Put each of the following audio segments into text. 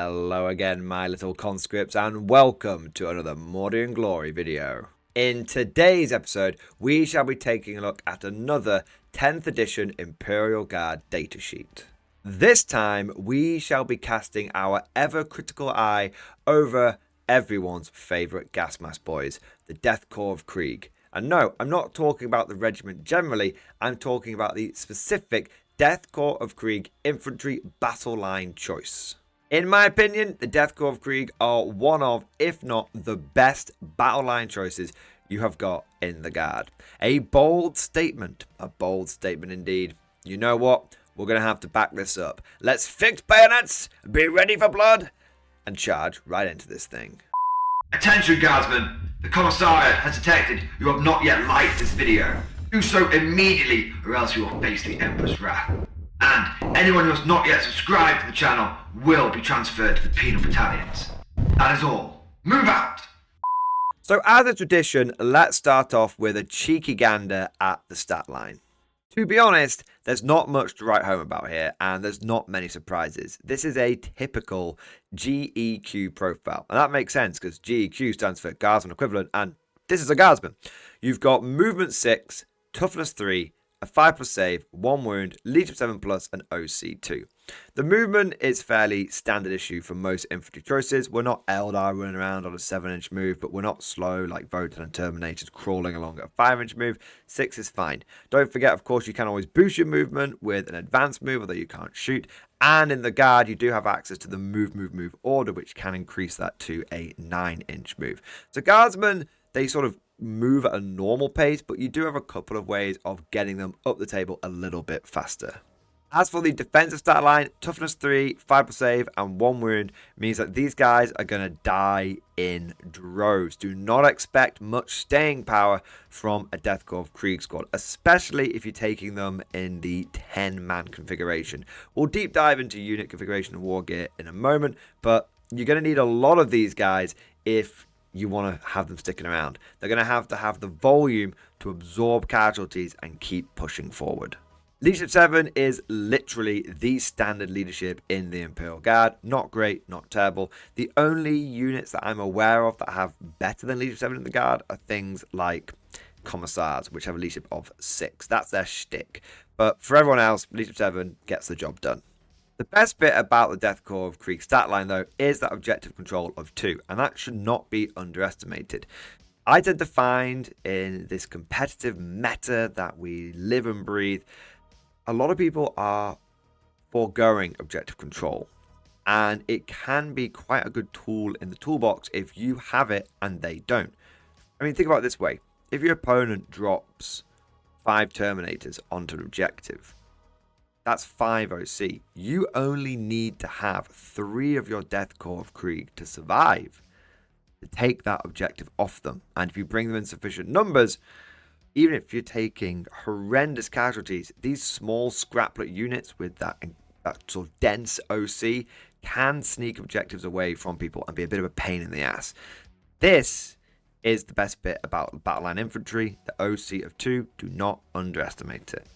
Hello again, my little conscripts, and welcome to another Mordian Glory video. In today's episode, we shall be taking a look at another 10th edition Imperial Guard datasheet. This time, we shall be casting our ever-critical eye over everyone's favourite gas mask boys, the Death Corps of Krieg. And no, I'm not talking about the regiment generally, I'm talking about the specific Death Corps of Krieg infantry battle line choice. In my opinion, the Death Corps of Krieg are one of, if not the best battle line choices you have got in the Guard. A bold statement indeed. You know what? We're going to have to back this up. Let's fix bayonets, be ready for blood, and charge right into this thing. Attention Guardsmen, the Commissariat has detected you have not yet liked this video. Do so immediately or else you will face the Emperor's wrath. And anyone who has not yet subscribed to the channel will be transferred to the penal battalions. That is all. Move out! So as a tradition, let's start off with a cheeky gander at the stat line. To be honest, there's not much to write home about here, and there's not many surprises. This is a typical GEQ profile, and that makes sense because GEQ stands for Guardsman Equivalent, and this is a Guardsman. You've got Movement 6, Toughness 3, a 5+ save, 1 wound, Leadership 7+, and OC 2. The movement is fairly standard issue for most infantry choices. We're not Eldar running around on a 7-inch move, but we're not slow like Votan and Terminators crawling along at a 5-inch move. 6 is fine. Don't forget, of course, you can always boost your movement with an advanced move, although you can't shoot. And in the Guard, you do have access to the move order, which can increase that to a 9-inch move. So Guardsmen, they sort of move at a normal pace, but you do have a couple of ways of getting them up the table a little bit faster. As for the defensive stat line, toughness 3, 5+ save, and 1 wound means that these guys are going to die in droves. Do not expect much staying power from a Death Corps of Krieg squad, especially if you're taking them in the 10-man configuration. We'll deep dive into unit configuration and war gear in a moment, but you're going to need a lot of these guys if you want to have them sticking around. They're going to have the volume to absorb casualties and keep pushing forward. Leadership 7 is literally the standard leadership in the Imperial Guard. Not great, not terrible. The only units that I'm aware of that have better than Leadership 7 in the Guard are things like Commissars, which have a leadership of 6. That's their shtick. But for everyone else, Leadership 7 gets the job done. The best bit about the Death Corps of Krieg stat line, though, is that objective control of 2, and that should not be underestimated. I tend to find in this competitive meta that we live and breathe, a lot of people are foregoing objective control, and it can be quite a good tool in the toolbox if you have it and they don't. I mean, think about it this way. If your opponent drops 5 Terminators onto an objective, that's 5 OC. You only need to have 3 of your Death Corps of Krieg to survive, to take that objective off them. And if you bring them in sufficient numbers, even if you're taking horrendous casualties, these small scraplet units with that sort of dense OC can sneak objectives away from people and be a bit of a pain in the ass. This is the best bit about Battleline Infantry, the OC of 2. Do not underestimate it.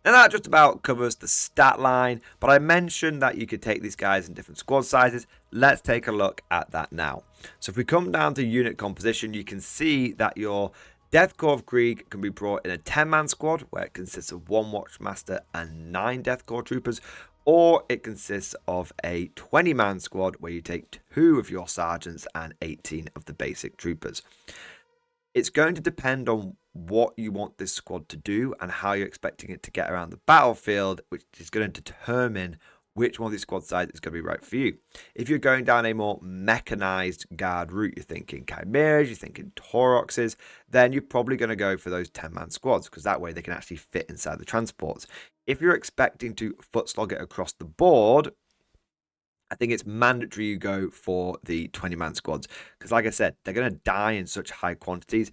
Now that just about covers the stat line, but I mentioned that you could take these guys in different squad sizes. Let's take a look at that now. So if we come down to unit composition, you can see that your Death Corps of Krieg can be brought in a 10-man squad, where it consists of 1 Watchmaster and 9 Death Corps troopers, or it consists of a 20-man squad, where you take 2 of your sergeants and 18 of the basic troopers. It's going to depend on what you want this squad to do and how you're expecting it to get around the battlefield, which is going to determine which one of these squad sizes is going to be right for you. If you're going down a more mechanized Guard route, you're thinking Chimeras, you're thinking Tauroxes, then you're probably going to go for those 10-man squads, because that way they can actually fit inside the transports. If you're expecting to foot slog it across the board, I think it's mandatory you go for the 20-man squads, because like I said, they're going to die in such high quantities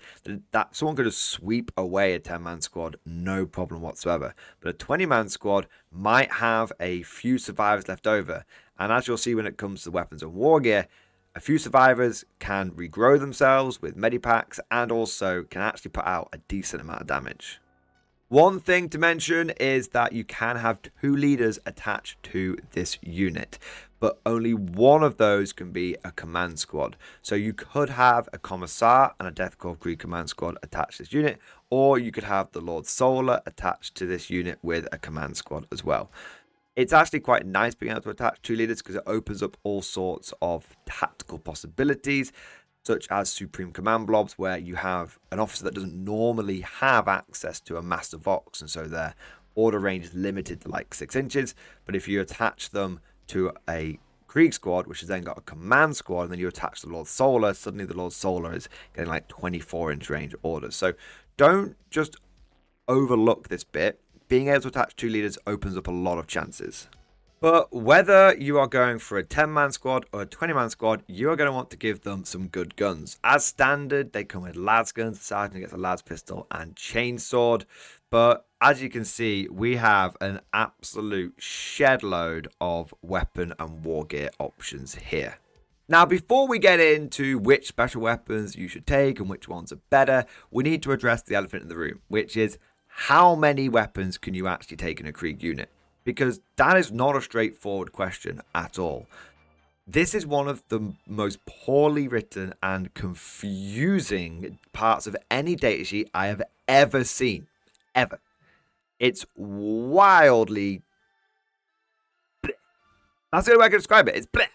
that someone could just sweep away a 10-man squad, no problem whatsoever. But a 20-man squad might have a few survivors left over, and as you'll see when it comes to weapons and war gear, a few survivors can regrow themselves with medipacks and also can actually put out a decent amount of damage. One thing to mention is that you can have 2 leaders attached to this unit. but only one of those can be a command squad. So you could have a Commissar and a Death Korps Krieg command squad attached to this unit, or you could have the Lord Solar attached to this unit with a command squad as well. It's actually quite nice being able to attach 2 leaders because it opens up all sorts of tactical possibilities, such as Supreme Command Blobs, where you have an officer that doesn't normally have access to a Master Vox, and so their order range is limited to like 6 inches. But if you attach them to a Krieg squad, which has then got a command squad, and then you attach the Lord Solar, suddenly the Lord Solar is getting like 24-inch range orders. So don't just overlook this bit. Being able to attach 2 leaders opens up a lot of chances. But whether you are going for a 10-man squad or a 20-man squad, you are going to want to give them some good guns. As standard, they come with lads guns. The sergeant gets a lads pistol and chainsword. But as you can see, we have an absolute shed load of weapon and war gear options here. Now, before we get into which special weapons you should take and which ones are better, we need to address the elephant in the room, which is how many weapons can you actually take in a Krieg unit? Because that is not a straightforward question at all. This is one of the most poorly written and confusing parts of any datasheet I have ever seen. Ever. It's wildly bleh. That's the only way I can describe it. It's bleh.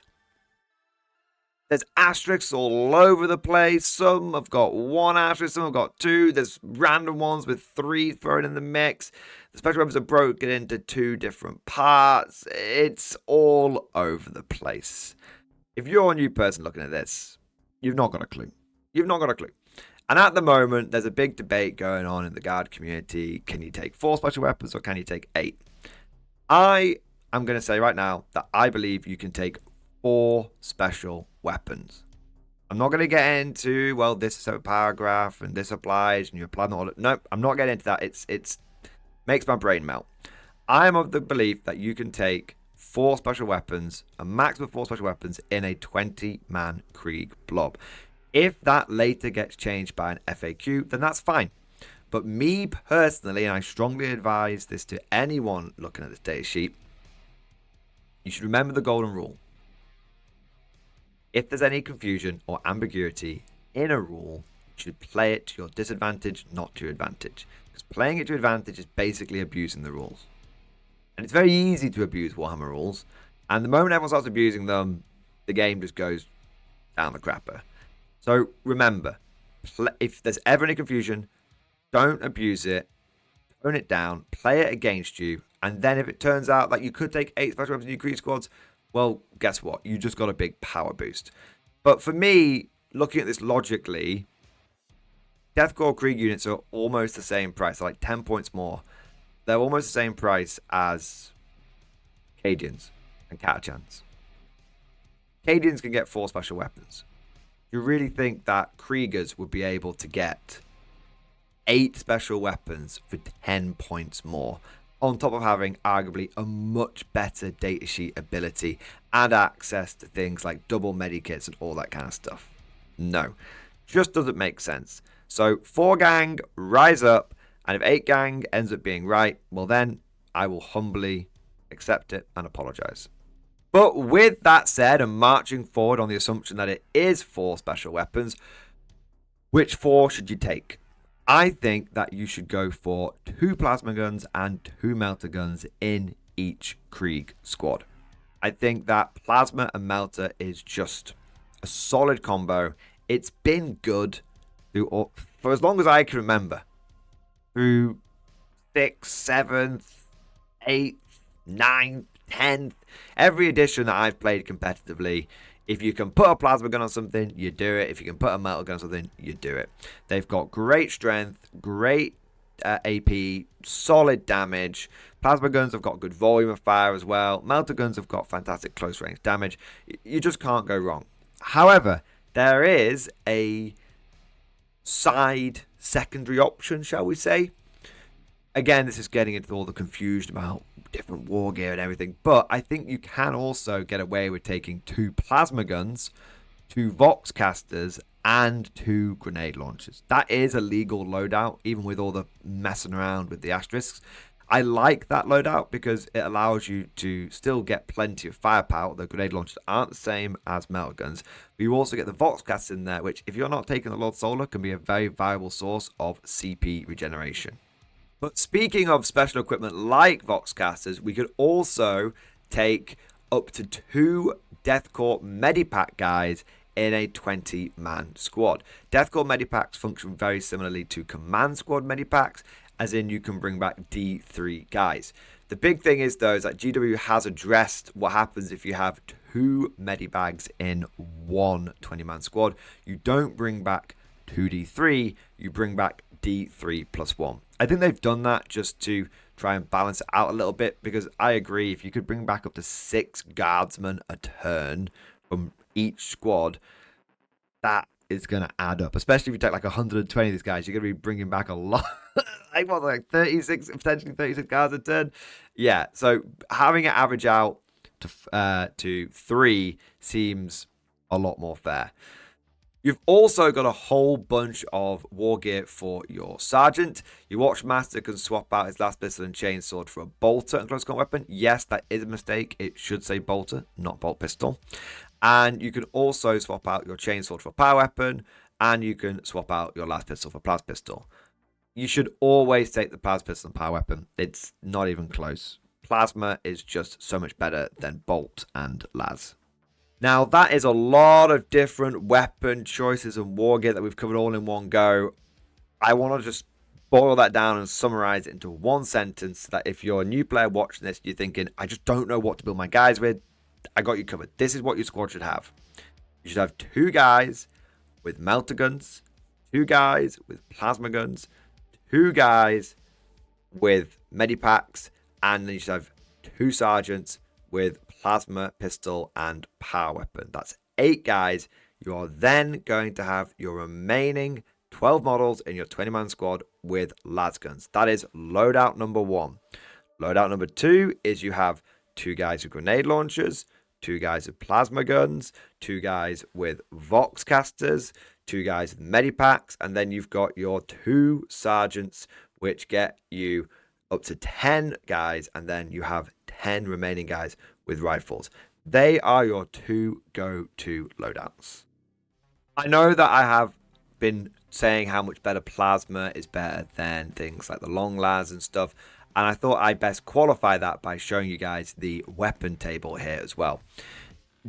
There's asterisks all over the place. Some have got 1 asterisk, some have got 2. There's random ones with 3 thrown in the mix. The special weapons are broken into 2 different parts. It's all over the place. If you're a new person looking at this, you've not got a clue. You've not got a clue. And at the moment, there's a big debate going on in the guard community. Can you take 4 special weapons or can you take 8? I am going to say right now that I believe you can take 4 special weapons. I'm not going to get into, well, this is a paragraph and this applies and you apply them all. No, I'm not getting into that. It's makes my brain melt. I am of the belief that you can take 4 special weapons, a maximum of 4 special weapons in a 20-man Krieg blob. If that later gets changed by an FAQ, then that's fine. But me personally, and I strongly advise this to anyone looking at this data sheet, you should remember the golden rule. If there's any confusion or ambiguity in a rule, you should play it to your disadvantage, not to your advantage. Because playing it to your advantage is basically abusing the rules. And it's very easy to abuse Warhammer rules. And the moment everyone starts abusing them, the game just goes down the crapper. So remember, if there's ever any confusion, don't abuse it. Tone it down. Play it against you. And then if it turns out that you could take 8 special weapons in your Krieg squads, well, guess what? You just got a big power boost. But for me, looking at this logically, Death Korps Krieg units are almost the same price. They're like 10 points more. They're almost the same price as Cadians and Catachans. Cadians can get 4 special weapons. You really think that Kriegers would be able to get 8 special weapons for 10 points more, on top of having arguably a much better datasheet ability and access to things like double medikits and all that kind of stuff? No, just doesn't make sense. So 4 gang, rise up, and if 8 gang ends up being right, well then I will humbly accept it and apologize. But with that said, and marching forward on the assumption that it is 4 special weapons, which 4 should you take? I think that you should go for 2 plasma guns and 2 melter guns in each Krieg squad. I think that plasma and melter is just a solid combo. It's been good for as long as I can remember. Through 6th, 7th, 8th, 9th, 10th, every edition that I've played competitively, if you can put a plasma gun on something, you do it. If you can put a metal gun on something, you do it. They've got great strength, great AP, solid damage. Plasma guns have got good volume of fire as well. Melter guns have got fantastic close range damage. You just can't go wrong. However, there is a secondary option, shall we say. Again, this is getting into all the confusion about different war gear and everything, but I think you can also get away with taking 2 plasma guns, 2 Vox casters, and 2 grenade launchers. That is a legal loadout, even with all the messing around with the asterisks. I like that loadout because it allows you to still get plenty of firepower. The grenade launchers aren't the same as melta guns. But you also get the Voxcast in there, which, if you're not taking the Lord Solar, can be a very viable source of CP regeneration. But speaking of special equipment like Voxcasters, we could also take up to 2 Deathcore Medipack guys in a 20-man squad. Deathcore Medipacks function very similarly to Command Squad Medipacks, as in you can bring back D3 guys. The big thing is, though, is that GW has addressed what happens if you have 2 Medibags in one 20-man squad. You don't bring back 2D3, you bring back D3 plus 1. I think they've done that just to try and balance it out a little bit, because I agree, if you could bring back up to 6 guardsmen a turn from each squad, that is going to add up. Especially if you take like 120 of these guys, you're going to be bringing back a lot. like 36, potentially 36 guards a turn. Yeah, so having it average out to 3 seems a lot more fair. You've also got a whole bunch of war gear for your sergeant. Your Watchmaster can swap out his last pistol and chainsword for a bolter and close combat weapon. Yes, that is a mistake. It should say bolter, not bolt pistol. And you can also swap out your chainsword for a power weapon, and you can swap out your last pistol for a plasma pistol. You should always take the plasma pistol and power weapon. It's not even close. Plasma is just so much better than bolt and las. Now, that is a lot of different weapon choices and war gear that we've covered all in one go. I want to just boil that down and summarize it into one sentence, so that if you're a new player watching this, you're thinking, I just don't know what to build my guys with. I got you covered. This is what your squad should have. You should have 2 guys with melta guns, 2 guys with plasma guns, 2 guys with medipacks, and then you should have 2 sergeants with plasma pistol and power weapon. That's 8 guys. You are then going to have your remaining 12 models in your 20-man squad with las guns. That is loadout number 1. Loadout number 2 is you have 2 guys with grenade launchers, 2 guys with plasma guns, 2 guys with Voxcasters, 2 guys with medipacks, and then you've got your 2 sergeants, which get you up to 10 guys, and then you have 10 remaining guys with rifles. They are your 2 go-to loadouts. I know that I have been saying how much better plasma is better than things like the long las and stuff, and I thought I'd best qualify that by showing you guys the weapon table here as well.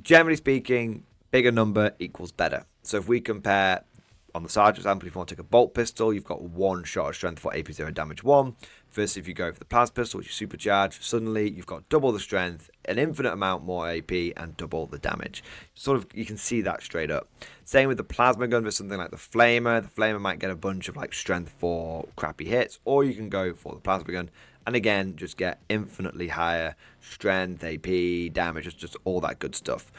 Generally speaking, bigger number equals better. So if we compare on the sergeant example, if you want to take a bolt pistol, you've got 1 shot of strength for AP0 damage 1. Versus if you go for the plasma pistol, which is supercharged, suddenly you've got double the strength, an infinite amount more AP, and double the damage. Sort of, you can see that straight up. Same with the plasma gun versus something like the flamer. The flamer might get a bunch of like strength for crappy hits, or you can go for the plasma gun and again just get infinitely higher strength, AP, damage, just all that good stuff.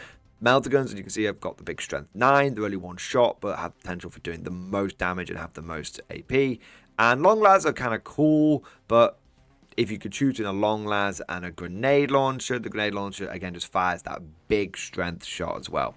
Melta guns, as you can see, have got the big strength 9. They're only 1 shot, but have potential for doing the most damage and have the most AP. And long las are kind of cool, but if you could choose in a long las and a grenade launcher, the grenade launcher again just fires that big strength shot as well.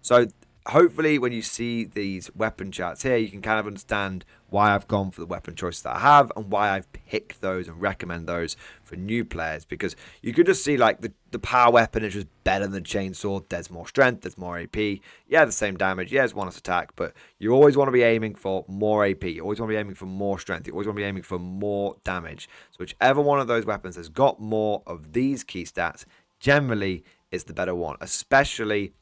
So hopefully when you see these weapon charts here, you can kind of understand why I've gone for the weapon choices that I have and why I've picked those and recommend those for new players, because you could just see like the power weapon is just better than the chainsaw. There's more strength, there's more AP. Yeah, the same damage. Yeah, it's 1 attack, but you always want to be aiming for more AP. You always want to be aiming for more strength. You always want to be aiming for more damage. So whichever one of those weapons has got more of these key stats generally is the better one, especially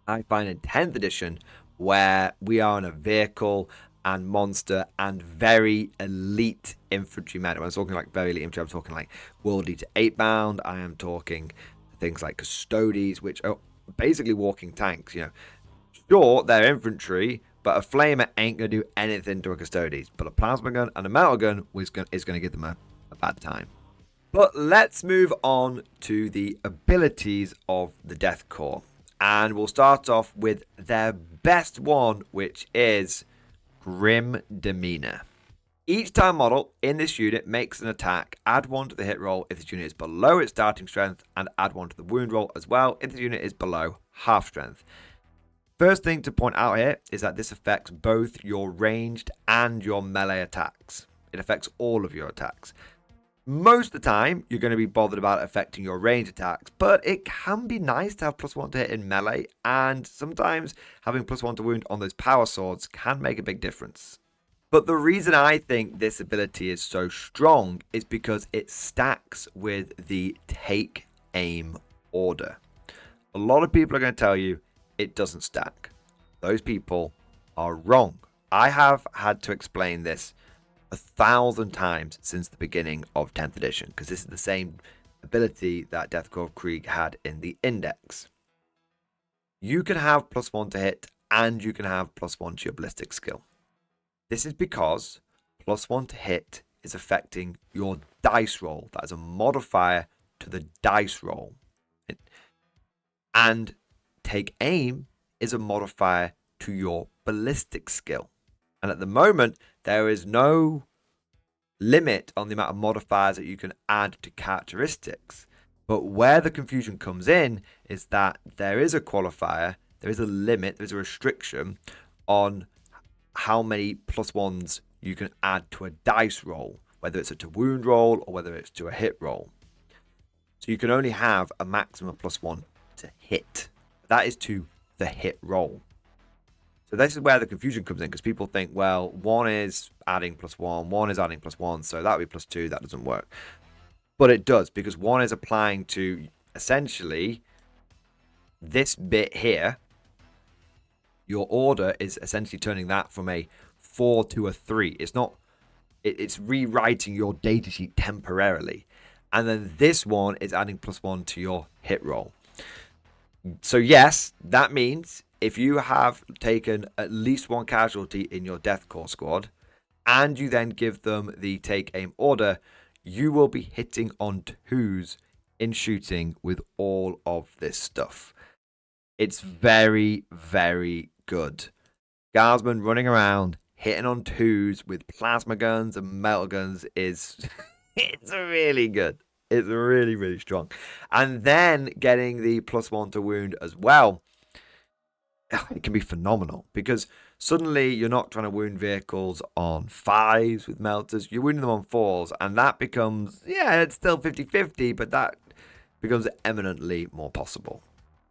I find in 10th edition, where we are in a vehicle and monster and very elite infantry meta. When I'm talking like very elite infantry, I'm talking like World Leader 8 bound. I am talking things like Custodes, which are basically walking tanks. You know, sure, they're infantry, but a flamer ain't going to do anything to a Custodes. But a plasma gun and a metal gun is going to give them a bad time. But let's move on to the abilities of the Death Corps. And we'll start off with their best one, which is Grim Demeanor. Each time model in this unit makes an attack, add 1 to the hit roll if this unit is below its starting strength, and add 1 to the wound roll as well if the unit is below half strength. First thing to point out here is that this affects both your ranged and your melee attacks. It affects all of your attacks. Most of the time, you're going to be bothered about affecting your range attacks, but it can be nice to have +1 to hit in melee, and sometimes having +1 to wound on those power swords can make a big difference. But the reason I think this ability is so strong is because it stacks with the take aim order. A lot of people are going to tell you it doesn't stack. Those people are wrong. I have had to explain this 1,000 times since the beginning of 10th edition, because this is the same ability that Deathcore Krieg had in the index. You can have +1 to hit and you can have +1 to your ballistic skill. This is because +1 to hit is affecting your dice roll. That is a modifier to the dice roll. And take aim is a modifier to your ballistic skill. And at the moment, there is no limit on the amount of modifiers that you can add to characteristics. But where the confusion comes in is that there is a qualifier, there is a limit, there's a restriction on how many +1s you can add to a dice roll, whether it's a to wound roll or whether it's to a hit roll. So you can only have a maximum of +1 to hit. That is to the hit roll. So this is where the confusion comes in, because people think, well, 1 is adding +1, 1 is adding +1, so that would be +2, that doesn't work. But it does, because 1 is applying to essentially this bit here. Your order is essentially turning that from a 4 to a 3. It's rewriting your datasheet temporarily. And then this one is adding +1 to your hit roll. So yes, that means if you have taken at least 1 casualty in your Deathcore squad, and you then give them the take aim order, you will be hitting on 2s in shooting with all of this stuff. It's very, very good. Guardsmen running around, hitting on 2s with plasma guns and metal guns is it's really good. It's really, really strong. And then getting the +1 to wound as well, it can be phenomenal, because suddenly you're not trying to wound vehicles on 5s with melters, you're wounding them on 4s, and that becomes, yeah, it's still 50-50, but that becomes eminently more possible.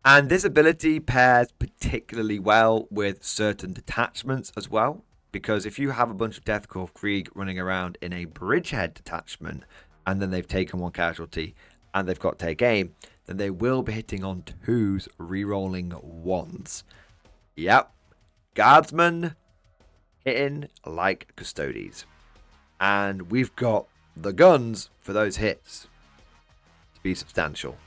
And this ability pairs particularly well with certain detachments as well, because if you have a bunch of Deathcore Krieg running around in a bridgehead detachment, and then they've taken 1 casualty, and they've got take aim, then they will be hitting on 2s, re-rolling 1s. Yep, guardsmen hitting like custodies. And we've got the guns for those hits to be substantial.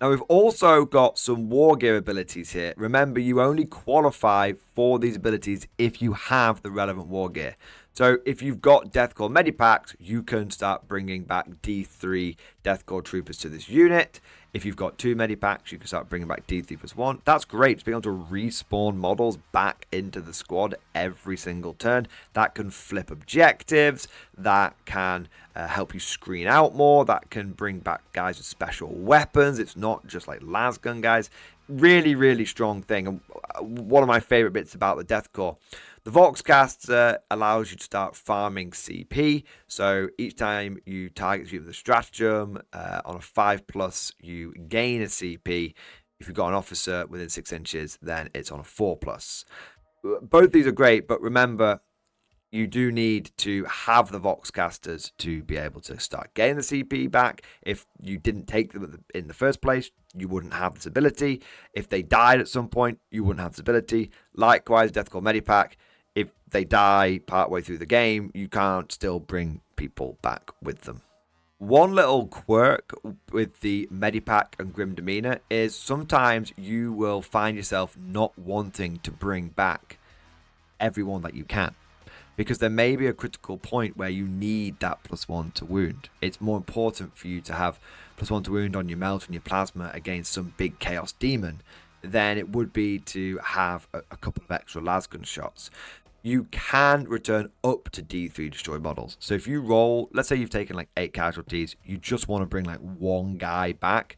Now we've also got some war gear abilities here. Remember, you only qualify for these abilities if you have the relevant war gear. So if you've got Deathcore Medipacks, you can start bringing back D3 Deathcore Troopers to this unit. If you've got 2 Medipacks, you can start bringing back D3+1. That's great. It's being able to respawn models back into the squad every single turn. That can flip objectives. That can help you screen out more. That can bring back guys with special weapons. It's not just like lasgun guys. Really, really strong thing. And one of my favorite bits about the Deathcore, the Voxcaster allows you to start farming CP. So each time you target you with a stratagem on a 5+, you gain a CP. If you've got an officer within 6 inches, then it's on a 4+. Both these are great, but remember, you do need to have the Voxcasters to be able to start getting the CP back. If you didn't take them in the first place, you wouldn't have this ability. If they died at some point, you wouldn't have this ability. Likewise, Deathcore Medipack, if they die partway through the game, you can't still bring people back with them. One little quirk with the Medipack and Grim Demeanor is sometimes you will find yourself not wanting to bring back everyone that you can, because there may be a critical point where you need that +1 to wound. It's more important for you to have +1 to wound on your melt and your plasma against some big chaos demon than it would be to have a couple of extra lasgun shots. You can return up to D3 destroy models. So if you roll, let's say you've taken like 8 casualties, you just want to bring like 1 guy back.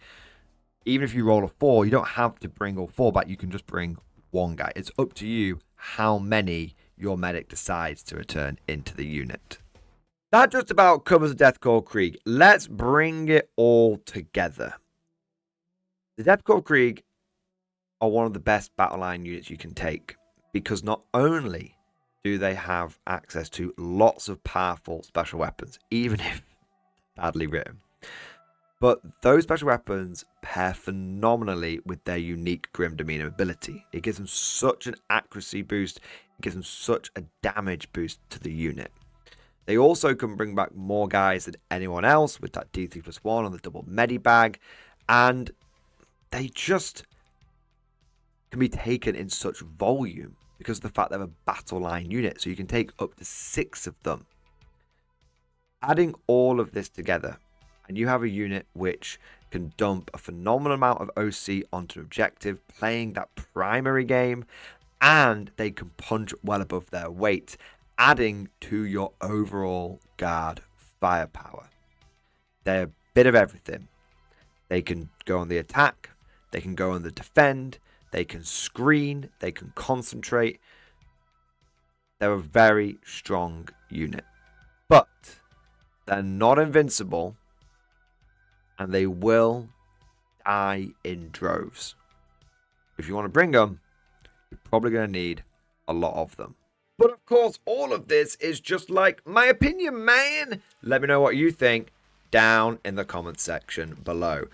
Even if you roll a 4, you don't have to bring all 4 back. You can just bring 1 guy. It's up to you how many your medic decides to return into the unit. That just about covers the Deathcore Krieg. Let's bring it all together. The Deathcore Krieg are one of the best battle line units you can take, because not only do they have access to lots of powerful special weapons, even if badly written, but those special weapons pair phenomenally with their unique Grim Demeanor ability. It gives them such an accuracy boost, it gives them such a damage boost to the unit. They also can bring back more guys than anyone else with that D3+1 on the double medibag, and they just can be taken in such volume because of the fact they're a battle line unit, so you can take up to 6 of them. Adding all of this together, and you have a unit which can dump a phenomenal amount of OC onto an objective, playing that primary game, and they can punch well above their weight, adding to your overall guard firepower. They're a bit of everything. They can go on the attack, they can go on the defend, they can screen, they can concentrate. They're a very strong unit. But they're not invincible, and they will die in droves. If you want to bring them, you're probably going to need a lot of them. But of course, all of this is just like my opinion, man. Let me know what you think down in the comments section below.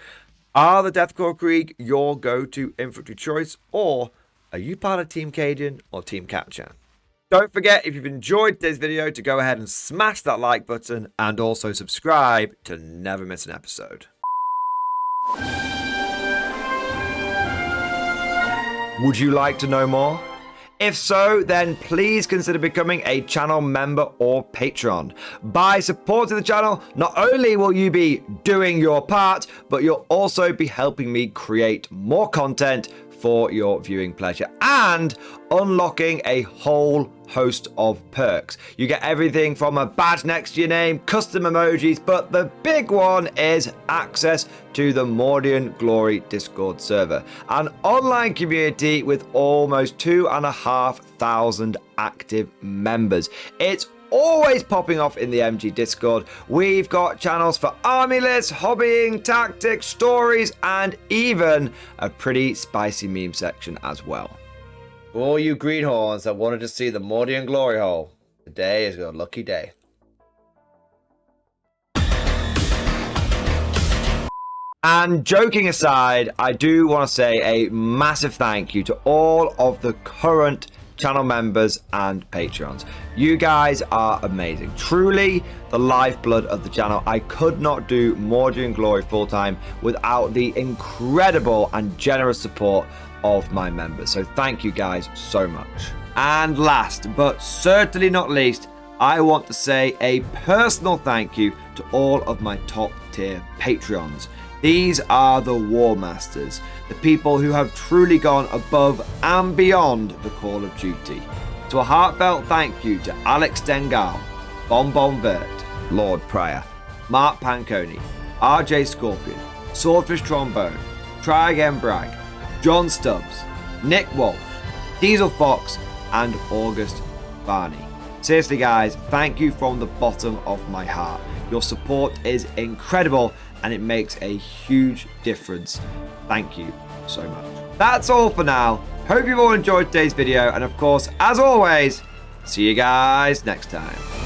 Are the Deathcore Krieg your go-to infantry choice, or are you part of Team Cajun or Team Capture? Don't forget, if you've enjoyed today's video, to go ahead and smash that like button and also subscribe to never miss an episode. Would you like to know more? If so, then please consider becoming a channel member or patron. By supporting the channel, not only will you be doing your part, but you'll also be helping me create more content for your viewing pleasure and unlocking a whole host of perks. You get everything from a badge next to your name, custom emojis, but the big one is access to the Mordian Glory Discord server, an online community with almost 2,500 active members. It's always popping off in the MG Discord. We've got channels for army lists, hobbying, tactics, stories, and even a pretty spicy meme section as well. For all you greenhorns that wanted to see the Mordian glory hole, today is your lucky day. And joking aside, I do want to say a massive thank you to all of the current channel members and patrons. You guys are amazing, truly the lifeblood of the channel. I could not do Mordian Glory full-time without the incredible and generous support of my members, so thank you guys so much. And last but certainly not least, I want to say a personal thank you to all of my top tier Patreons. These are the War Masters, the people who have truly gone above and beyond the call of duty. So a heartfelt thank you to Alex Dengal, Bonbon Vert, Lord Pryor, Mark Panconi, RJ Scorpion, Swordfish Trombone, Try Again Bragg, John Stubbs, Nick Walsh, Diesel Fox, and August Barney. Seriously guys, thank you from the bottom of my heart. Your support is incredible and it makes a huge difference. Thank you so much. That's all for now. Hope you've all enjoyed today's video, and of course, as always, see you guys next time.